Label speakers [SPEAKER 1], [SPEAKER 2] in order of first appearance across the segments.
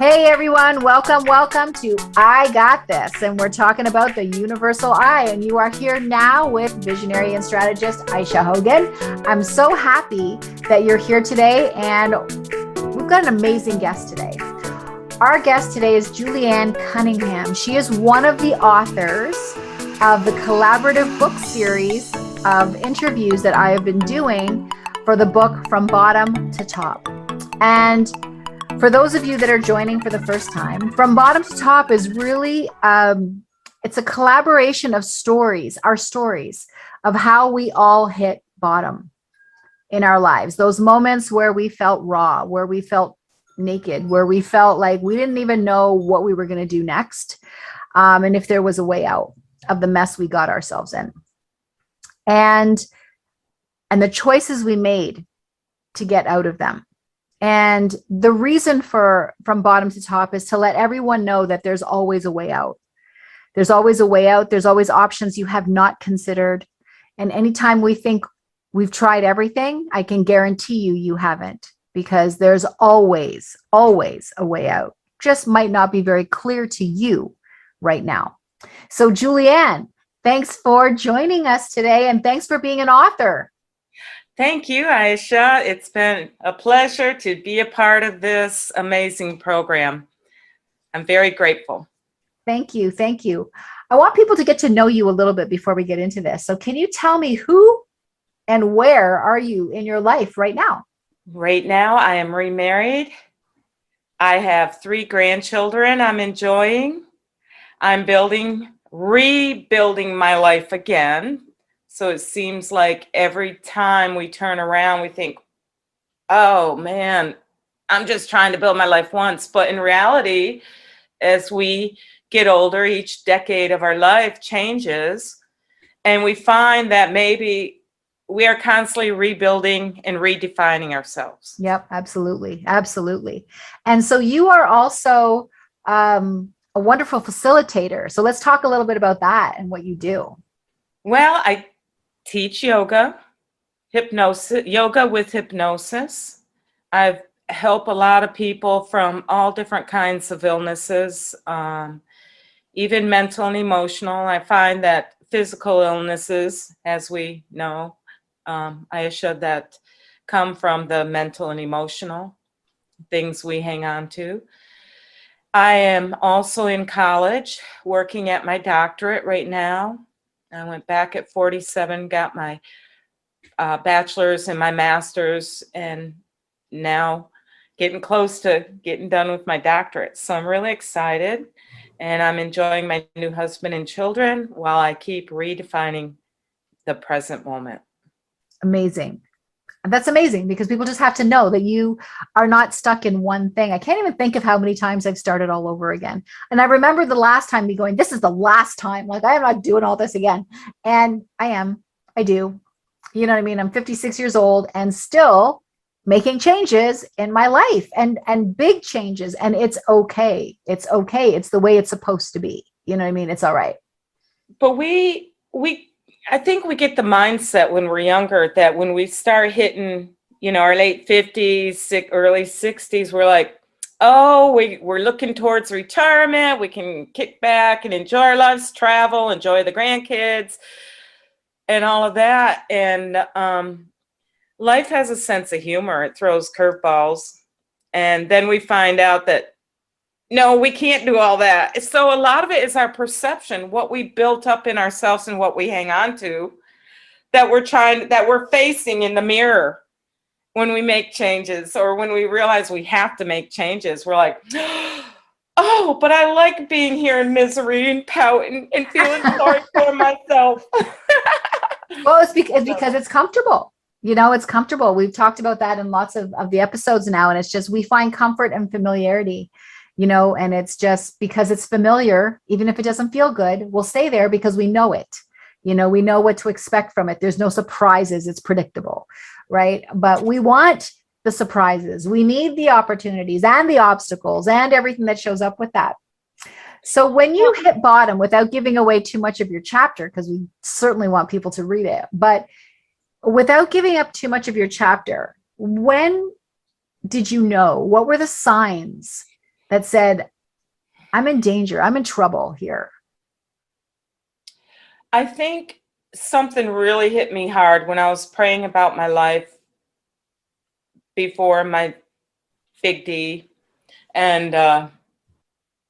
[SPEAKER 1] Hey everyone, welcome to I Got This. And we're talking about the universal I. And you are here now with visionary and strategist Ayse Hogan. I'm so happy that you're here today. And we've got an amazing guest today. Our guest today is Juliann Cunningham. She is one of the authors of the collaborative book series of interviews that I have been doing for the book From Bottom to Top. And for those of you that are joining for the first time, From Bottom to Top is really, it's a collaboration of stories, our stories of how we all hit bottom in our lives. Those moments where we felt raw, where we felt naked, where we felt like we didn't even know what we were going to do next. And if there was a way out of the mess we got ourselves in. And the choices we made to get out of them. And the reason for From Bottom to Top is to let everyone know that there's always a way out. There's always a way out. There's always options you have not considered. And anytime we think we've tried everything, I can guarantee you haven't, because there's always a way out. Just might not be very clear to you right now. So Juliann, thanks for joining us today, and thanks for being an author.
[SPEAKER 2] Thank you, Ayse. It's been a pleasure to be a part of this amazing program. I'm very grateful.
[SPEAKER 1] Thank you. Thank you. I want people to get to know you a little bit before we get into this. So can you tell me who and where are you in your life right now?
[SPEAKER 2] Right now, I am remarried. I have 3 grandchildren I'm enjoying. I'm rebuilding my life again. So it seems like every time we turn around, we think, oh man, I'm just trying to build my life once. But in reality, as we get older, each decade of our life changes. And we find that maybe we are constantly rebuilding and redefining ourselves.
[SPEAKER 1] Yep, absolutely. Absolutely. And so you are also a wonderful facilitator. So let's talk a little bit about that and what you do.
[SPEAKER 2] Well, I teach yoga with hypnosis. I help a lot of people from all different kinds of illnesses, even mental and emotional. I find that physical illnesses, as we know, Ayse, that come from the mental and emotional things we hang on to. I am also in college working at my doctorate right now. I went back at 47, got my bachelor's and my master's, and now getting close to getting done with my doctorate. So I'm really excited, and I'm enjoying my new husband and children while I keep redefining the present moment.
[SPEAKER 1] Amazing. That's amazing, because people just have to know that you are not stuck in one thing. I can't even think of how many times I've started all over again. And I remember the last time me going, this is the last time, like I am not doing all this again. And I do, you know what I mean? I'm 56 years old and still making changes in my life and big changes. And it's okay. It's okay. It's the way it's supposed to be. You know what I mean? It's all right.
[SPEAKER 2] But I think we get the mindset when we're younger that when we start hitting, our late 50s, early 60s, we're like, oh, we're looking towards retirement. We can kick back and enjoy our lives, travel, enjoy the grandkids and all of that. And life has a sense of humor. It throws curveballs. And then we find out that, no, we can't do all that. So a lot of it is our perception, what we built up in ourselves and what we hang on to, that we're facing in the mirror when we make changes, or when we realize we have to make changes. We're like, oh, but I like being here in misery and pouting and feeling sorry for myself.
[SPEAKER 1] Well, it's because it's comfortable. It's comfortable. We've talked about that in lots of the episodes now. And it's just, we find comfort and familiarity. And it's just because it's familiar, even if it doesn't feel good, we'll stay there because we know it. We know what to expect from it. There's no surprises. It's predictable, right? But we want the surprises. We need the opportunities and the obstacles and everything that shows up with that. So when you hit bottom, without giving away too much of your chapter, because we certainly want people to read it, but without giving up too much of your chapter, when did you know? What were the signs that said, I'm in danger, I'm in trouble here?
[SPEAKER 2] I think something really hit me hard when I was praying about my life before my big D. And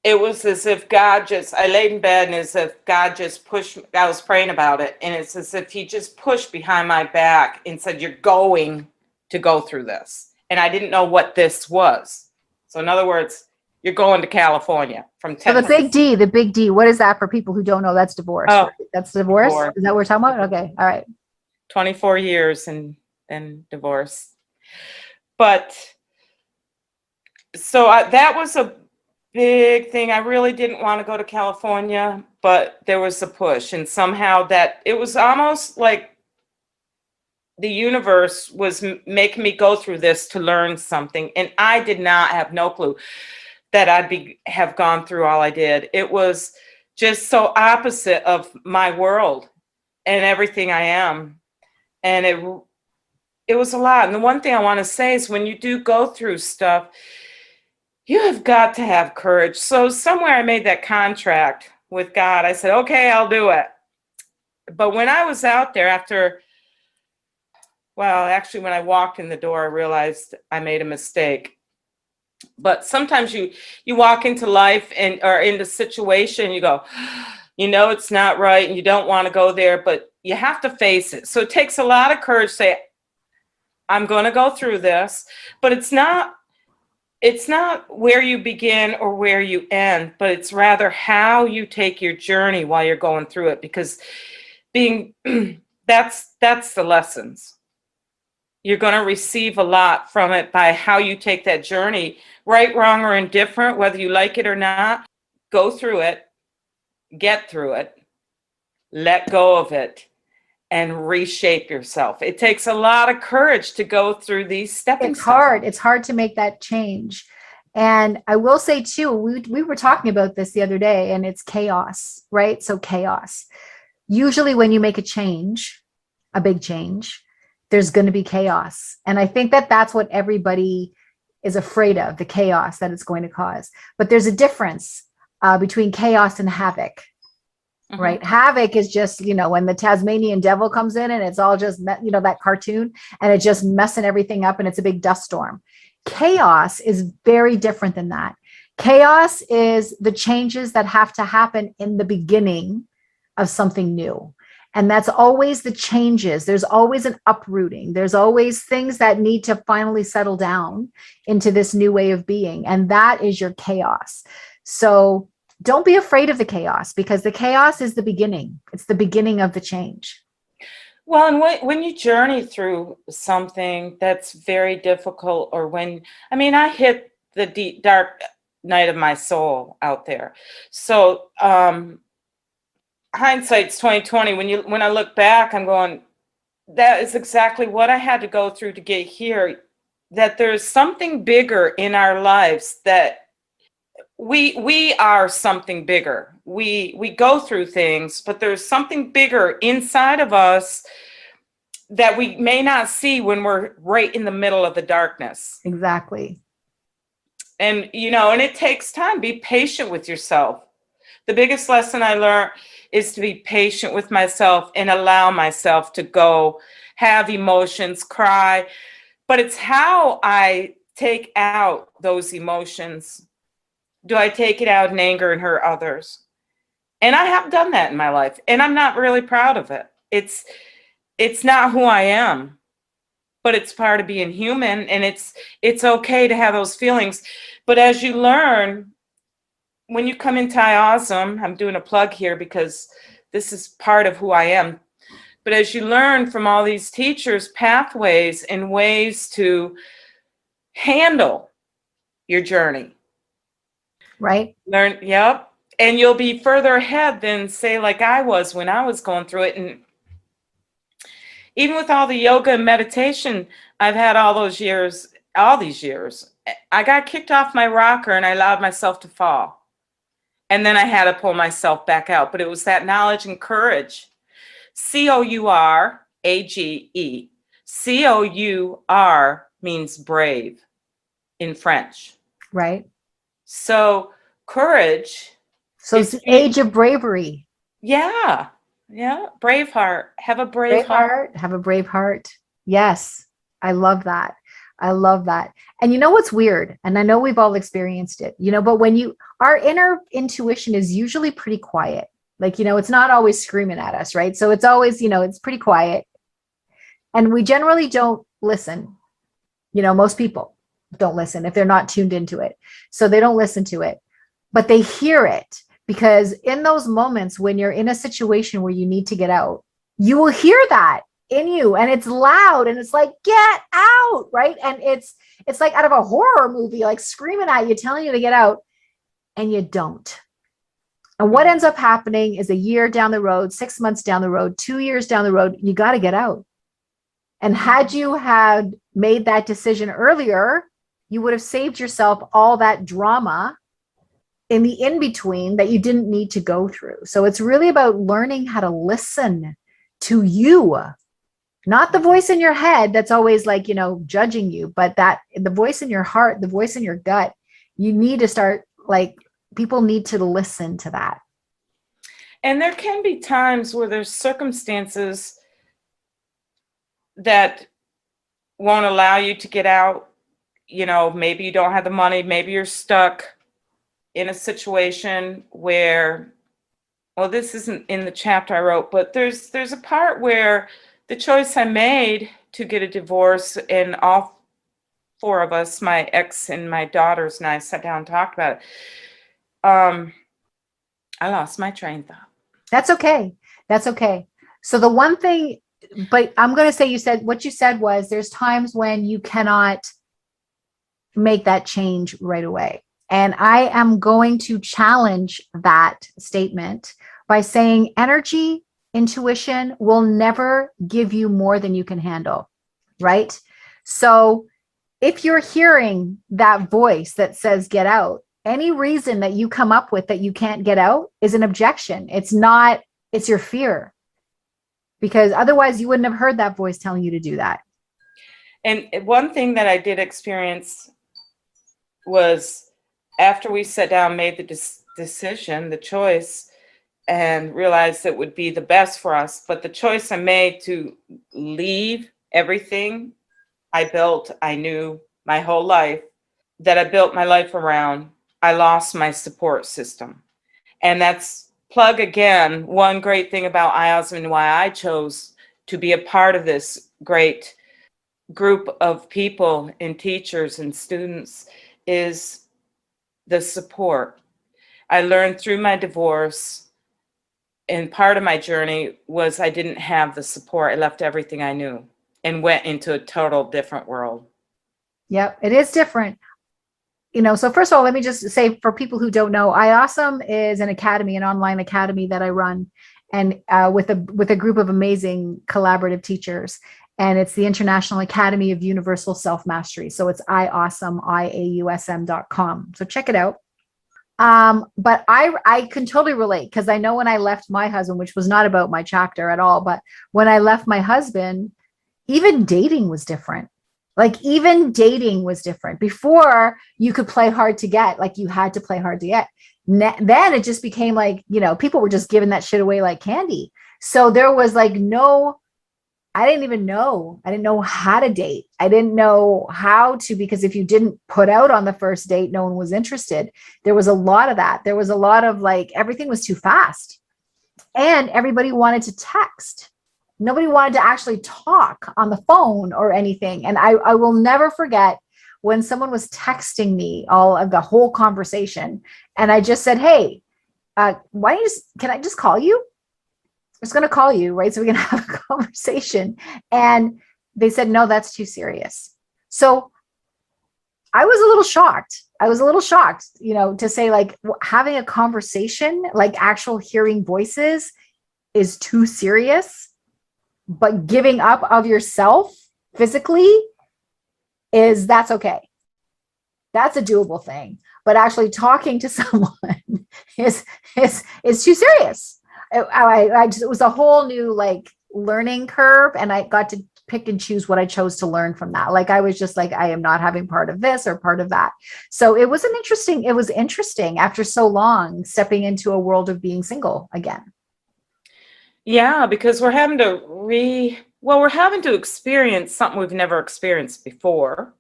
[SPEAKER 2] it was as if I laid in bed and as if God just pushed, I was praying about it. And it's as if he just pushed behind my back and said, you're going to go through this. And I didn't know what this was. So in other words, you're going to California from
[SPEAKER 1] So
[SPEAKER 2] Texas.
[SPEAKER 1] the big D, what is that for people who don't know? That's divorce.
[SPEAKER 2] Oh,
[SPEAKER 1] right? That's divorce.
[SPEAKER 2] divorce.
[SPEAKER 1] Is that what we're talking about? Okay. All right.
[SPEAKER 2] 24 years and then divorce. But so that was a big thing. I really didn't want to go to California, but there was a push. And somehow that it was almost like the universe was making me go through this to learn something. And I did not have no clue that have gone through all I did. It was just so opposite of my world and everything I am. And it was a lot. And the one thing I want to say is when you do go through stuff, you have got to have courage. So somewhere I made that contract with God. I said, okay, I'll do it. But when I was out there actually when I walked in the door, I realized I made a mistake. But sometimes you walk into life or into situation, you go, it's not right and you don't want to go there, but you have to face it. So it takes a lot of courage to say, I'm going to go through this, but it's not where you begin or where you end, but it's rather how you take your journey while you're going through it, because that's the lessons. You're going to receive a lot from it by how you take that journey, right, wrong, or indifferent, whether you like it or not. Go through it, get through it, let go of it, and reshape yourself. It takes a lot of courage to go through these stepping stones.
[SPEAKER 1] It's hard to make that change. And I will say too, we were talking about this the other day, and it's chaos, right? So chaos. Usually when you make a change, a big change, there's going to be chaos. And I think that that's what everybody is afraid of, the chaos that it's going to cause. But there's a difference between chaos and havoc. Mm-hmm. Right. Havoc is just, when the Tasmanian devil comes in and it's all just, that cartoon, and it's just messing everything up and it's a big dust storm. Chaos is very different than that. Chaos is the changes that have to happen in the beginning of something new. And that's always the changes. There's always an uprooting. There's always things that need to finally settle down into this new way of being. And that is your chaos. So don't be afraid of the chaos, because the chaos is the beginning. It's the beginning of the change.
[SPEAKER 2] Well, and when you journey through something that's very difficult, or I hit the deep, dark night of my soul out there. So hindsight's 2020. When I look back, I'm going, that is exactly what I had to go through to get here. That there's something bigger in our lives, that we are something bigger. We go through things, but there's something bigger inside of us that we may not see when we're right in the middle of the darkness.
[SPEAKER 1] Exactly.
[SPEAKER 2] And and it takes time. Be patient with yourself. The biggest lesson I learned is to be patient with myself and allow myself to go, have emotions, cry. But it's how I take out those emotions. Do I take it out in anger and hurt others? And I have done that in my life, and I'm not really proud of it. It's not who I am, but it's part of being human, and it's okay to have those feelings. But as you learn, when you come into IAUSM, I'm doing a plug here because this is part of who I am. But as you learn from all these teachers, pathways and ways to handle your journey.
[SPEAKER 1] Right.
[SPEAKER 2] Learn, yep. And you'll be further ahead than, say, like I was when I was going through it. And even with all the yoga and meditation I've had all these years, I got kicked off my rocker and I allowed myself to fall. And then I had to pull myself back out. But it was that knowledge and courage. COURAGE. COUR means brave in French.
[SPEAKER 1] Right.
[SPEAKER 2] So courage.
[SPEAKER 1] So it's the age of bravery.
[SPEAKER 2] Yeah. Brave heart. Have a brave heart.
[SPEAKER 1] Have a brave heart. Yes. I love that. I love that. And you know what's weird? And I know we've all experienced it, but when our inner intuition is usually pretty quiet. Like, it's not always screaming at us, right? So it's always, it's pretty quiet. And we generally don't listen. Most people don't listen if they're not tuned into it. So they don't listen to it, but they hear it, because in those moments when you're in a situation where you need to get out, you will hear that in you, and it's loud, and it's like, get out, right? And it's like out of a horror movie, like screaming at you, telling you to get out, and you don't. And what ends up happening is a year down the road, 6 months down the road, 2 years down the road, you got to get out. And had you had made that decision earlier, you would have saved yourself all that drama in the in-between that you didn't need to go through. So it's really about learning how to listen to you, not the voice in your head that's always like, judging you, but that the voice in your heart, the voice in your gut. You need to start, like, people need to listen to that.
[SPEAKER 2] And there can be times where there's circumstances that won't allow you to get out. Maybe you don't have the money, maybe you're stuck in a situation where, well, this isn't in the chapter I wrote, but there's a part where the choice I made to get a divorce, and all four of us, my ex and my daughters and I, sat down and talked about it. I lost my train of thought.
[SPEAKER 1] That's okay. That's okay. So the one thing, but I'm going to say, what you said was there's times when you cannot make that change right away. And I am going to challenge that statement by saying energy, intuition will never give you more than you can handle, right? So if you're hearing that voice that says get out, any reason that you come up with that you can't get out is an objection. It's your fear. Because otherwise you wouldn't have heard that voice telling you to do that.
[SPEAKER 2] And one thing that I did experience was after we sat down, made the decision, the choice, and realized it would be the best for us. But the choice I made to leave everything I knew my whole life, that I built my life around, I lost my support system. And that's plug again, one great thing about IAUSM and why I chose to be a part of this great group of people and teachers and students is the support. I learned through my divorce, and part of my journey was I didn't have the support. I left everything I knew and went into a total different world.
[SPEAKER 1] Yep, it is different. So first of all, let me just say, for people who don't know, IAUSM is an academy, an online academy that I run, and with a group of amazing collaborative teachers. And it's the International Academy of Universal Self-Mastery. So it's IAUSM, IAUSM.com. So check it out. But I can totally relate, because I know when I left my husband, which was not about my chapter at all, but when I left my husband, even dating was different. Like, even dating was different. Before, you could play hard to get, like you had to play hard to get. Then it just became like, people were just giving that shit away like candy. So there was like I didn't know how to date. I didn't know how to, because if you didn't put out on the first date, no one was interested. There was a lot of that. There was a lot of like, everything was too fast, and everybody wanted to text. Nobody wanted to actually talk on the phone or anything. And I will never forget when someone was texting me all of the whole conversation. And I just said, hey, can I just call you? I was going to call you, right? So we can have a conversation. And they said, no, that's too serious. So I was a little shocked. To say, like, having a conversation, like actual hearing voices, is too serious. But giving up of yourself physically that's okay. That's a doable thing. But actually talking to someone is too serious. It was a whole new like learning curve, and I got to pick and choose what I chose to learn from that. Like I was just like, I am not having part of this or part of that. So it was interesting after so long stepping into a world of being single again.
[SPEAKER 2] Yeah, because we're having to experience something we've never experienced before.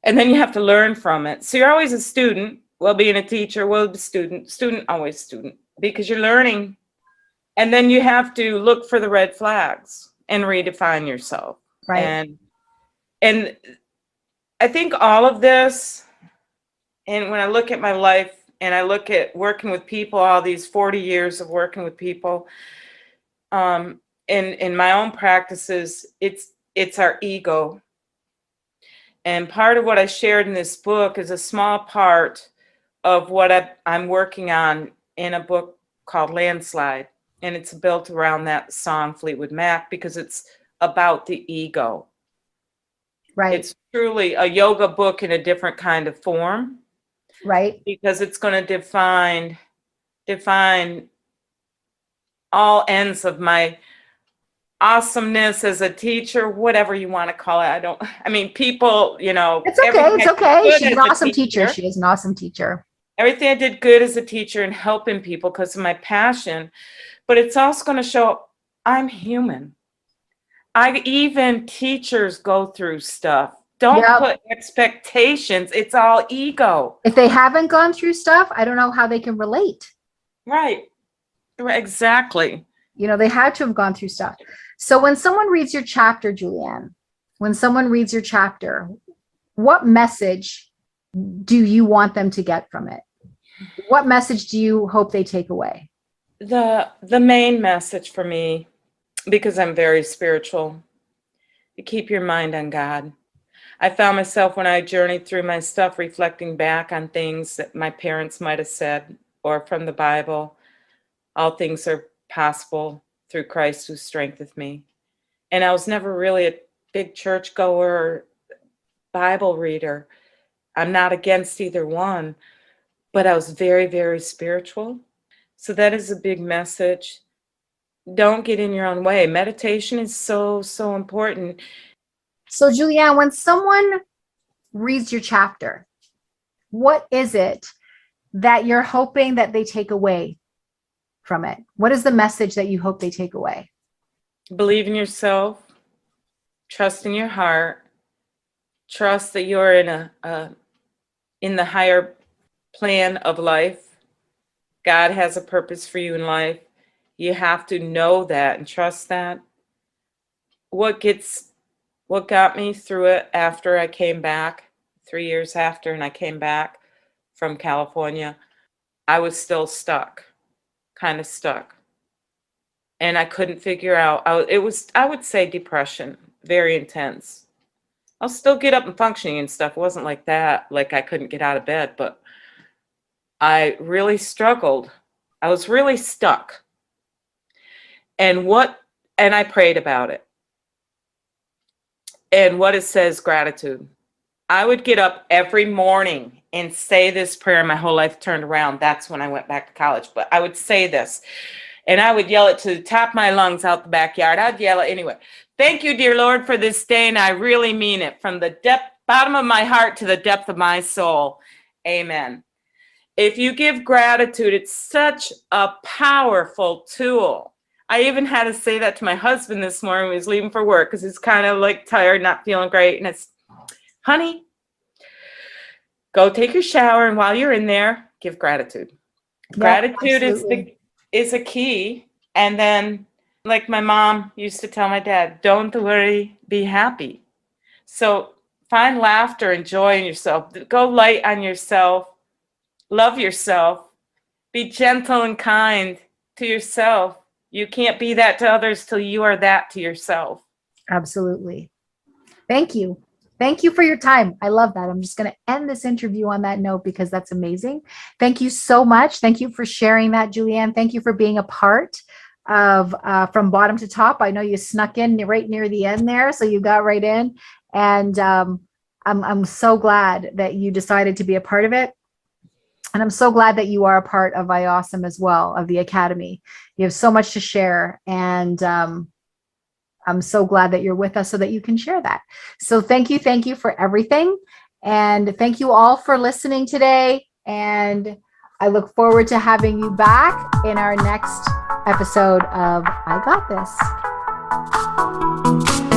[SPEAKER 2] And then you have to learn from it. So you're always a student, well, being a teacher, well, the student, always student, because you're learning. And then you have to look for the red flags and redefine yourself.
[SPEAKER 1] Right.
[SPEAKER 2] And I think all of this, and when I look at my life and I look at working with people, all these 40 years of working with people, in my own practices, it's our ego. And part of what I shared in this book is a small part of what I'm working on in a book called Landslide. And it's built around that song Fleetwood Mac, because it's about the ego.
[SPEAKER 1] Right.
[SPEAKER 2] It's truly a yoga book in a different kind of form.
[SPEAKER 1] Right.
[SPEAKER 2] Because it's going to define all ends of my awesomeness as a teacher, whatever you want to call it. People,
[SPEAKER 1] It's okay. It's okay. She's an awesome teacher. She is an awesome teacher.
[SPEAKER 2] Everything I did good as a teacher and helping people because of my passion, but it's also going to show I'm human. Even teachers go through stuff. Don't put expectations. It's all ego.
[SPEAKER 1] If they haven't gone through stuff, I don't know how they can relate.
[SPEAKER 2] Right. Exactly.
[SPEAKER 1] They had to have gone through stuff. So when someone reads your chapter, Julianne, what message do you want them to get from it? What message do you hope they take away?
[SPEAKER 2] The main message for me, because I'm very spiritual, to keep your mind on God. I found myself when I journeyed through my stuff reflecting back on things that my parents might have said or from the Bible. All things are possible through Christ who strengtheneth me. And I was never really a big church goer or Bible reader. I'm not against either one, but I was very, very spiritual. So that is a big message. Don't get in your own way. Meditation is so, so important.
[SPEAKER 1] So Julianne, when someone reads your chapter, what is it that you're hoping that they take away from it? What is the message that you hope they take away?
[SPEAKER 2] Believe in yourself, trust in your heart, trust that you're in the higher plan of life. God has a purpose for you in life. You have to know that and trust that. What got me through it after I came back, 3 years after, and I came back from California, I was still stuck, kind of stuck. And I couldn't figure out, I would say depression, very intense. I'll still get up and functioning and stuff. It wasn't like that, like I couldn't get out of bed, but I really struggled. I was really stuck. And I prayed about it. And what it says, gratitude. I would get up every morning and say this prayer. My whole life turned around. That's when I went back to college. But I would say this, and I would yell it to the top of my lungs out the backyard. I'd yell it anyway. Thank you, dear Lord, for this day, and I really mean it from the bottom of my heart to the depth of my soul. Amen. If you give gratitude, it's such a powerful tool. I even had to say that to my husband this morning when he was leaving for work because he's kind of like tired, not feeling great. And it's, honey, go take your shower, and while you're in there, give gratitude. Yeah, gratitude is a key. And then, like my mom used to tell my dad, don't worry, be happy. So find laughter and joy in yourself. Go light on yourself. Love yourself. Be gentle and kind to yourself. You can't be that to others till you are that to yourself.
[SPEAKER 1] Absolutely. Thank you. Thank you for your time. I love that. I'm just going to end this interview on that note because that's amazing. Thank you so much. Thank you for sharing that, Julianne. Thank you for being a part of From Bottom to Top. I know you snuck in right near the end there, so you got right in. And I'm so glad that you decided to be a part of it. And I'm so glad that you are a part of IAUSM as well, of the Academy. You have so much to share. And I'm so glad that you're with us so that you can share that. So thank you for everything. And thank you all for listening today. And I look forward to having you back in our next episode of I Got This.